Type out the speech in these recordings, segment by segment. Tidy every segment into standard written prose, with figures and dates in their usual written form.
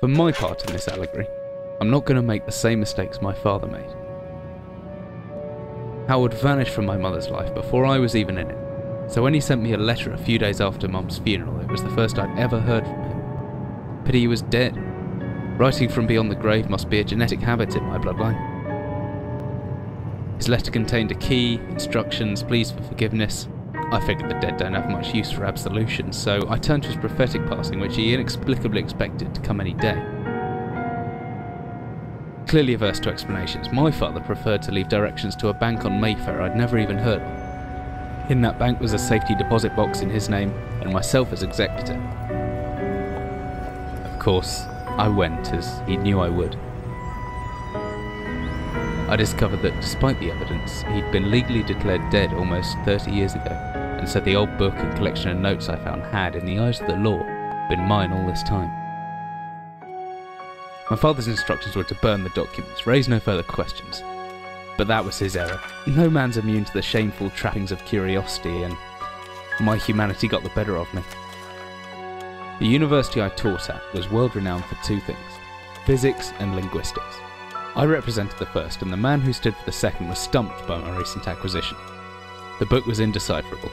For my part in this allegory, I'm not going to make the same mistakes my father made. Howard vanished from my mother's life before I was even in it, so when he sent me a letter a few days after Mum's funeral, it was the first I'd ever heard from him. Pity he was dead. Writing from beyond the grave must be a genetic habit in my bloodline. His letter contained a key, instructions, pleas for forgiveness. I figured the dead don't have much use for absolution, so I turned to his prophetic passing, which he inexplicably expected to come any day. Clearly averse to explanations, my father preferred to leave directions to a bank on Mayfair I'd never even heard of. In that bank was a safety deposit box in his name, and myself as executor. Of course, I went, as he knew I would. I discovered that despite the evidence, he'd been legally declared dead almost 30 years ago, and so the old book and collection of notes I found had, in the eyes of the law, been mine all this time. My father's instructions were to burn the documents, raise no further questions. But that was his error. No man's immune to the shameful trappings of curiosity, and my humanity got the better of me. The university I taught at was world renowned for two things: physics and linguistics. I represented the first, and the man who stood for the second was stumped by my recent acquisition. The book was indecipherable.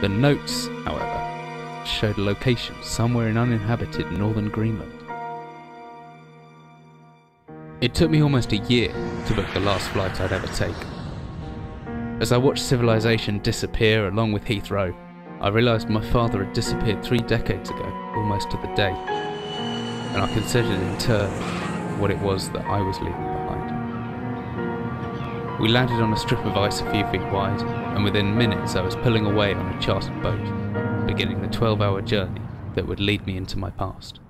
The notes, however, showed a location somewhere in uninhabited northern Greenland. It took me almost a year to book the last flight I'd ever take. As I watched civilization disappear along with Heathrow, I realised my father had disappeared 3 decades ago, almost to the day, and I considered in turn what it was that I was leaving behind. We landed on a strip of ice a few feet wide, and within minutes I was pulling away on a chartered boat, beginning the 12-hour journey that would lead me into my past.